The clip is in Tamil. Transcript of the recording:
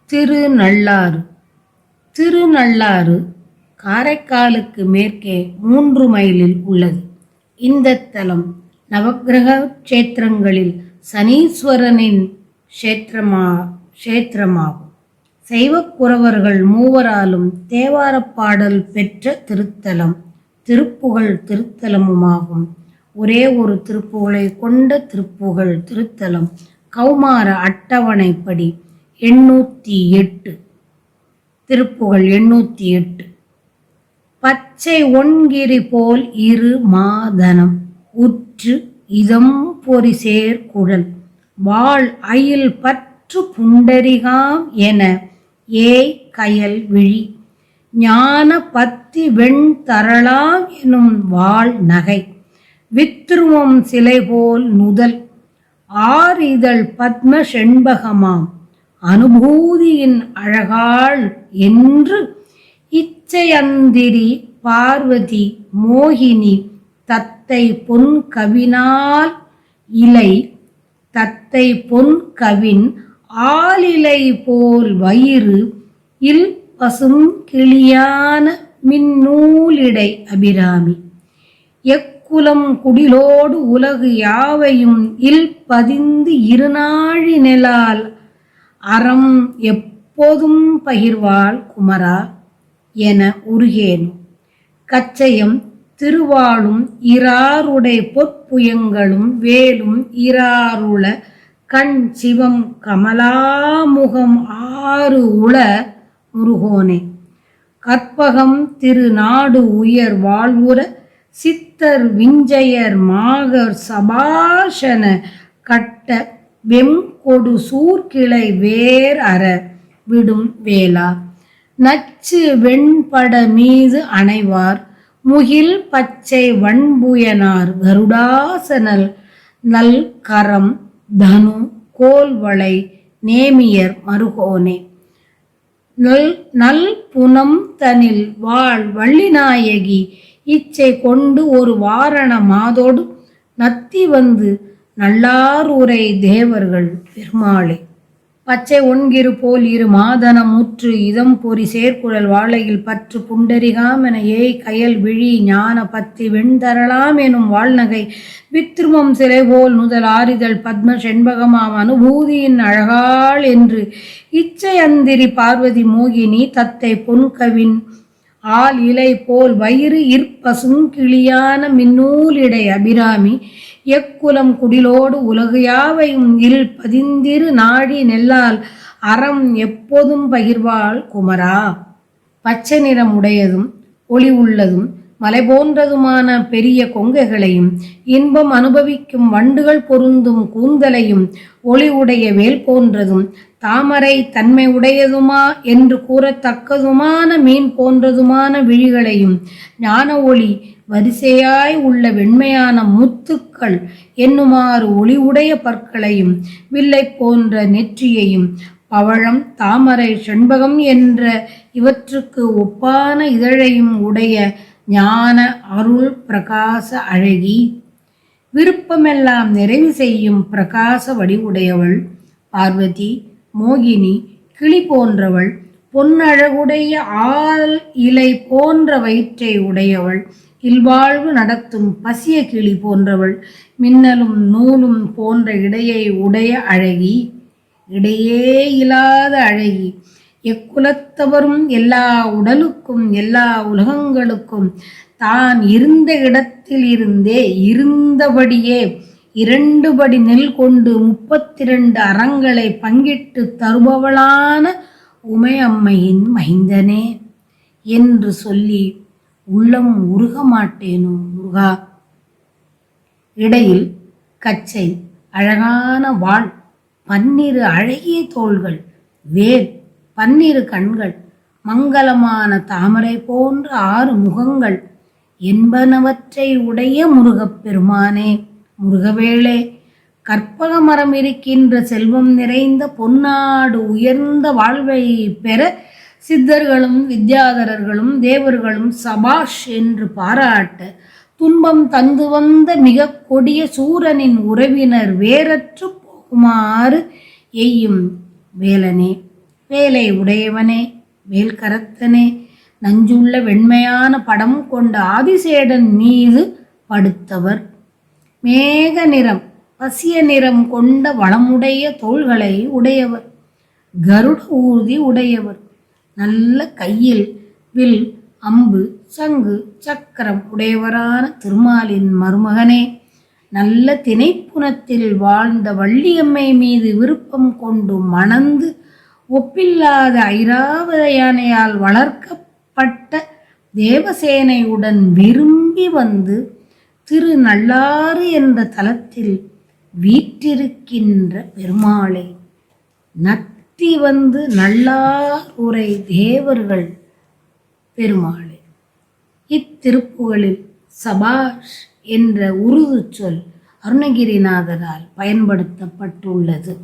திருநள்ளாறு. திருநள்ளாறு காரைக்காலுக்கு மேற்கே 3 மைலில் உள்ளது. இந்த தலம் நவக்கிரக க்ஷேத்திரங்களில் சனீஸ்வரனின் க்ஷேத்திரமாகும். சைவக்குறவர்கள் மூவராலும் தேவாரப்பாடல் பெற்ற திருத்தலம், திருப்புகழ் திருத்தலமுமாகும். ஒரே ஒரு திருப்புகழை கொண்ட திருப்புகழ் திருத்தலம். கௌமார அட்டவணைப்படி 808. திருப்புகழ் 808. பச்சை ஒண்கிரி போல் இரு மாதனம் உற்று இதம் பொறிசேர் குழல் வாழ் அயில் பற்று புண்டரிகாம் என ஏய் கயல் விழி ஞான பத்தி வெண் தரளாம் எனும் வாழ் நகை வித்ருவம் சிலை போல் நுதல் ஆர் இதழ் பத்ம செண்பகமாம் அனுபூதியின் அழகாள் என்று இச்சையந்திரி பார்வதி மோகினி தத்தை பொன் கவினால் இலை தத்தை பொன் கவின் ஆலிலை போல் வயிறு இல் பசும் கிளியான மின்னூலிடை அபிராமி எக்குலம் குடிலோடு உலகு யாவையும் இல் பதிந்து இருநாழி நெலால் அறம் எப்போதும் பகிர்வாள் குமரா என உருகேனும். கச்சையும் திருவாளும் இராருடை பொற்புயங்களும் வேலும் இராருள கண் சிவம் கமலாமுகம் ஆறு உள முருகோனே கற்பகம் திருநாடு உயர் வாழ்வுற சித்தர் விஞ்சையர் மாகர் சபாஷன கட்ட வெம்கொடு சூர்கிளை வேர் அற விடும் வேளா நச்சு வெண்பட மீது அணைவார் முகில் பச்சை வண்புயனார் கருடாசனல் நல் கரம் தனு கோல்வளை நேமியர் மருகோனே நல் புனம் தனில் வாழ் வள்ளிநாயகி இச்சை கொண்டு ஒரு வாரண மாதோடு நத்தி வந்து நல்லாருரை தேவர்கள் பெருமாளே. பச்சை ஒண்கிரு போல் இரு மாதனம் முற்று இதம் பொறி சேர்க்குழல் வாழையில் பற்று புண்டரிகாம் என ஏய் கயல் விழி ஞான பத்தி வெண்தரலாம் எனும் வாழ்நகை வித்ருமம் சிலை போல் நுதல் ஆரிதழ் பத்ம செண்பகமாம் அனுபூதியின் அழகாள் என்று இச்சையந்திரி பார்வதி மோகினி தத்தை பொன்கவின் ஆல் இலை போல் வயிறு இற்பசும் கிளியான மின்னூலிடை அபிராமி எக்குலம் குடிலோடு உலகு யாவையும் இல் பதிந்திரு நாடி நெல்லால் அறம் எப்போதும் பகிர்வாள் குமரா. பச்சை நிறம் உடையதும் ஒளி உள்ளதும் மலை போன்றதுமான பெரிய கொங்கைகளையும் இன்பம் அனுபவிக்கும் வண்டுகள் பொருந்தும் கூந்தலையும் ஒளி உடைய வேல் போன்றதும் தாமரை தன்மை உடையதுமா என்று கூறத்தக்கதுமான மீன் போன்றதுமான விழிகளையும் ஞான ஒளி வரிசையாய் உள்ள வெண்மையான முத்துக்கள் என்னுமாறு ஒளி உடைய பற்களையும் வில்லை போன்ற நெற்றியையும் பவழம் தாமரை செண்பகம் என்ற இவற்றுக்கு ஒப்பான இதழையும் உடைய ஞான அருள் பிரகாச அழகி விருப்பமெல்லாம் நிறைவு செய்யும் பிரகாச வடிவுடையவள் பார்வதி மோகினி கிளி போன்றவள் பொன்னழகுடைய ஆல் இலை போன்ற வயிற்றை உடையவள் இல்வாழ்வு நடத்தும் பசிய கிளி போன்றவள் மின்னலும் நூலும் போன்ற இடையை உடைய அழகி இடையே இல்லாத அழகி எக்குலத்தவரும் எல்லா உடலுக்கும் எல்லா உலகங்களுக்கும் தான் இருந்த இடத்தில் இருந்தே இருந்தபடியே 2 படி நெல் கொண்டு 32 அறங்களை பங்கிட்டு தருபவளான உமையம்மையின் மைந்தனே என்று சொல்லி உள்ளம் உருக மாட்டேனோ முருகா. இடையில் கச்சை அழகான வாள் 12 அழகிய தோள்கள் வேல் 12 கண்கள் மங்களமான தாமரை போன்ற 6 முகங்கள் என்பனவற்றை உடைய முருகப்பெருமானே முருகவேளே கற்பக மரம் இருக்கின்ற செல்வம் நிறைந்த பொன்னாடு உயர்ந்த வாழ்வை பெற சித்தர்களும் வித்யாதரர்களும் தேவர்களும் சபாஷ் என்று பாராட்ட துன்பம் தந்து வந்த மிக கொடிய சூரனின் உறவினர் வேறற்று போகுமாறு எய்யும் வேலனே வேலை உடையவனே, வேல்கரத்தனே, நஞ்சுள்ள வெண்மையான படம் கொண்ட ஆதிசேடன் மீது படுத்தவர். மேக நிறம், பசிய நிறம் கொண்ட வளமுடைய தோள்களை உடையவர். கருட ஊர்தி உடையவர். நல்ல கையில் வில், அம்பு, சங்கு, சக்கரம் உடையவரான திருமாலின் மருமகனே, நல்ல திணைப்புணத்தில் வாழ்ந்த வள்ளியம்மை மீது விருப்பம் கொண்டு மணந்து ஒப்பில்லாத ஐராவத யானையால் வளர்க்கப்பட்ட தேவசேனையுடன் விரும்பி வந்து திருநள்ளாறு என்ற தலத்தில் வீற்றிருக்கின்ற பெருமாளே, நத்தி வந்து நல்லாருரை தேவர்கள் பெருமாளே. இத்திருப்புகளில் சபாஷ் என்ற உருது சொல் அருணகிரிநாதரால் பயன்படுத்தப்பட்டுள்ளது.